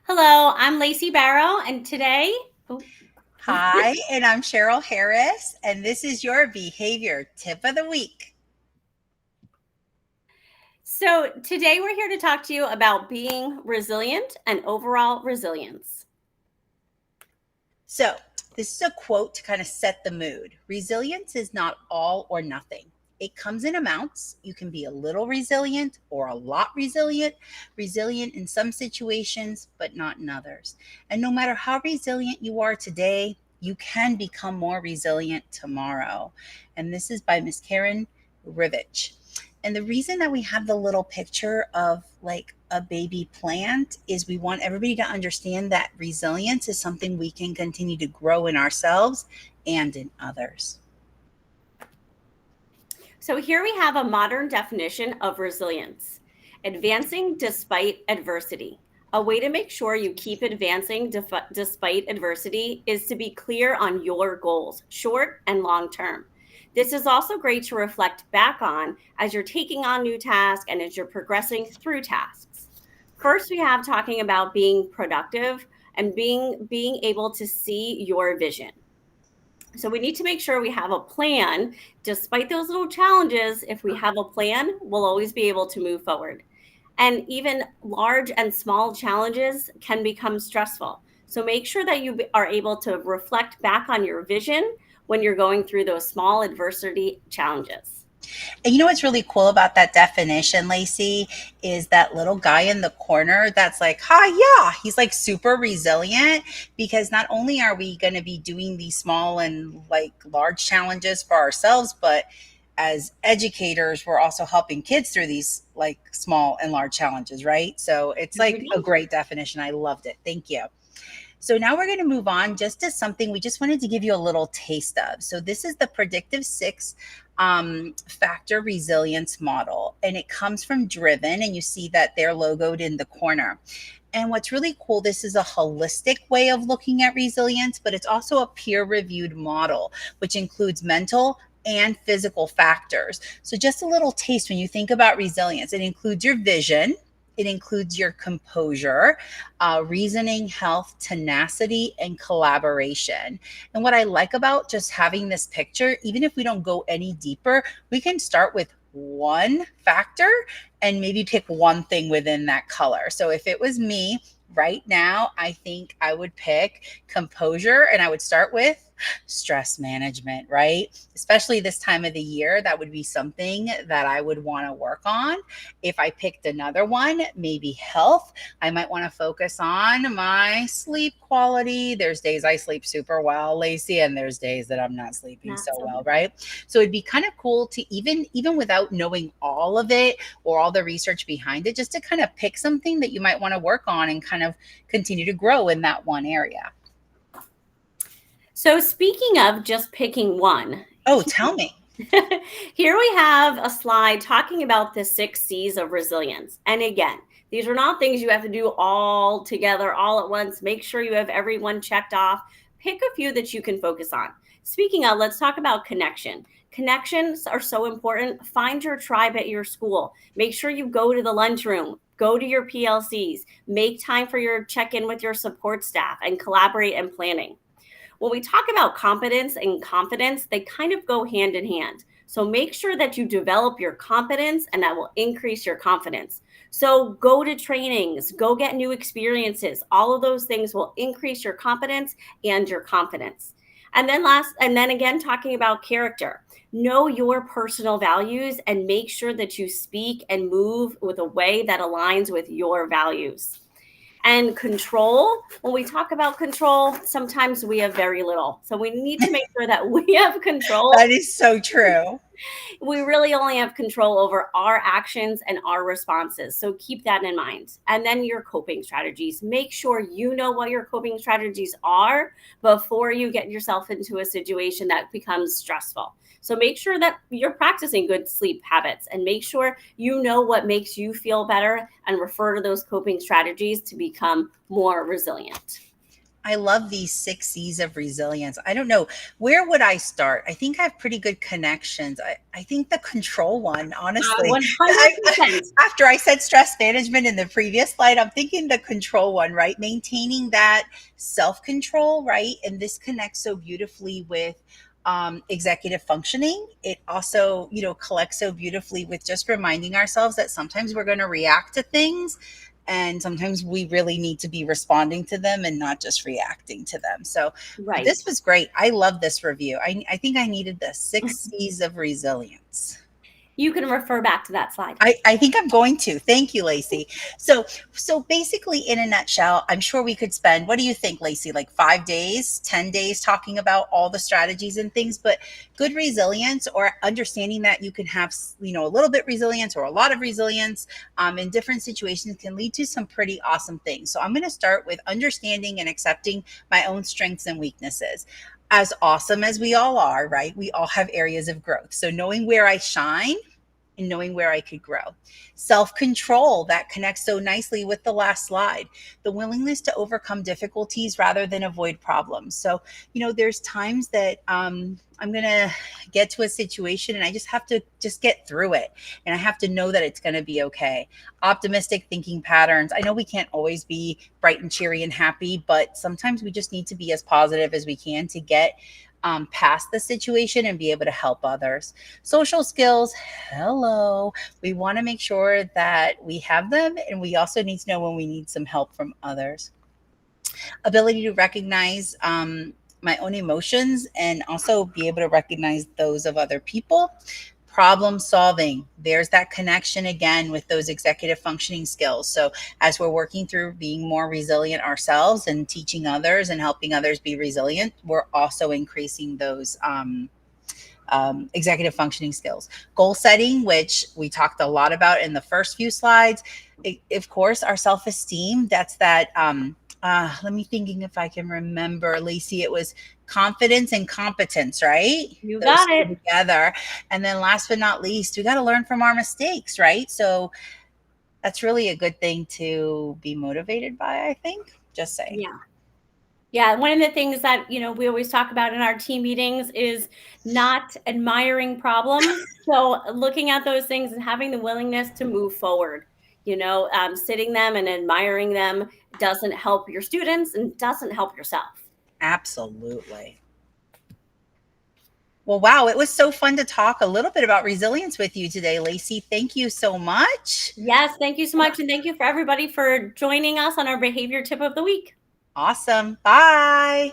Hello, I'm Lacey Barrow, and today, oh, Hi, and I'm Cheryl Harris, and this is your behavior tip of the week. so today we're here to talk to you about being resilient and overall resilience. So, this is a quote to kind of set the mood. Resilience is not all or nothing. It comes in amounts. You can be a little resilient or a lot resilient, resilient in some situations, but not in others. And no matter how resilient you are today, you can become more resilient tomorrow. And this is by Miss Karen Rivich. And the reason that we have the little picture of like a baby plant is we want everybody to understand that resilience is something we can continue to grow in ourselves and in others. So here we have a modern definition of resilience: advancing despite adversity. A way to make sure you keep advancing despite adversity is to be clear on your goals, short and long term. This is also great to reflect back on as you're taking on new tasks and as you're progressing through tasks. First, we have talking about being productive and being able to see your vision. So we need to make sure we have a plan. Despite those little challenges, if we have a plan, we'll always be able to move forward. And even large and small challenges can become stressful. So make sure that you are able to reflect back on your vision when you're going through those small adversity challenges. And you know what's really cool about that definition, Lacey, is that little guy in the corner that's like, hi, yeah, he's like super resilient because not only are we going to be doing these small and like large challenges for ourselves, but as educators, we're also helping kids through these like small and large challenges, right? So it's Yes, we like a do. great definition. I loved it. Thank you. So now we're going to move on just to something we just wanted to give you a little taste of. So this is the predictive six factor resilience model, and it comes from Driven, and you see that they're logoed in the corner. And what's really cool, this is a holistic way of looking at resilience, but it's also a peer reviewed model, which includes mental and physical factors. So, just a little taste when you think about resilience, it includes your vision, it includes your composure, reasoning, health, tenacity, and collaboration. And what I like about just having this picture, even if we don't go any deeper, we can start with one factor and maybe pick one thing within that color. So if it was me right now, I think I would pick composure and I would start with stress management, right? Especially this time of the year, that would be something that I would want to work on. If I picked another one, maybe health, I might want to focus on my sleep quality. There's days I sleep super well, Lacey, and there's days that I'm not sleeping so Not so well, much. right? So it'd be kind of cool to even without knowing all of it or all the research behind it, just to kind of pick something that you might want to work on and kind of continue to grow in that one area. So speaking of just picking one, Oh, tell me. here we have a slide talking about the 6 C's of resilience. And again, these are not things you have to do all together, all at once. Make sure you have everyone checked off. Pick a few that you can focus on. Speaking of, let's talk about connection. Connections are so important. Find your tribe at your school. Make sure you go to the lunchroom, go to your PLCs, make time for your check in with your support staff, and collaborate and planning. When we talk about competence and confidence, they kind of go hand in hand. So make sure that you develop your competence and that will increase your confidence. So go to trainings, go get new experiences. All of those things will increase your competence and your confidence. And then again, talking about character, know your personal values and make sure that you speak and move with a way that aligns with your values. And control, when we talk about control, sometimes we have very little. So we need to make sure that we have control. That is so true. We really only have control over our actions and our responses. So keep that in mind. And then your coping strategies. Make sure you know what your coping strategies are before you get yourself into a situation that becomes stressful. So make sure that you're practicing good sleep habits and make sure you know what makes you feel better and refer to those coping strategies to become more resilient. I love these 6 C's of resilience. I don't know. Where would I start? I think I have pretty good connections. I think the control one, honestly. I, 100%. after I said stress management in the previous slide, I'm thinking the control one, right? Maintaining that self control, right? And this connects so beautifully with executive functioning. It also, collects so beautifully with just reminding ourselves that sometimes we're going to react to things, and sometimes we really need to be responding to them and not just reacting to them. So Right. this was great. I love this review. I think I needed the 6 C's of resilience. You can refer back to that slide. I think I'm going to. Thank you, Lacey. So basically, in a nutshell, I'm sure we could spend, what do you think, Lacey, like 5 days, 10 days talking about all the strategies and things, but good resilience, or understanding that you can have, a little bit resilience or a lot of resilience in different situations can lead to some pretty awesome things. So I'm going to start with understanding and accepting my own strengths and weaknesses. As awesome as we all are, right? We all have areas of growth. So knowing where I shine and knowing where I could grow. Self control, that connects so nicely with the last slide. The willingness to overcome difficulties rather than avoid problems. So, there's times that I'm going to get to a situation and I just have to just get through it. And I have to know that it's going to be okay. Optimistic thinking patterns. I know we can't always be bright and cheery and happy, but sometimes we just need to be as positive as we can to get past the situation and be able to help others. Social skills, hello. We want to make sure that we have them, and we also need to know when we need some help from others. Ability to recognize my own emotions and also be able to recognize those of other people. Problem solving, there's that connection again with those executive functioning skills. So as we're working through being more resilient ourselves and teaching others and helping others be resilient, we're also increasing those executive functioning skills. Goal setting, which we talked a lot about in the first few slides. Of course, our self esteem. That's that. Let me thinking if I can remember, Lacey. It was confidence and competence, right? You Those got two it. together. And then last but not least, we got to learn from our mistakes, right? So that's really a good thing to be motivated by, I think. Just saying. Yeah. Yeah, one of the things that, we always talk about in our team meetings is not admiring problems. So looking at those things and having the willingness to move forward, sitting them and admiring them doesn't help your students and doesn't help yourself. Absolutely. Well, wow, it was so fun to talk a little bit about resilience with you today, Lacey. Thank you so much. Yes, thank you so much. And thank you for everybody for joining us on our behavior tip of the week. Awesome. Bye.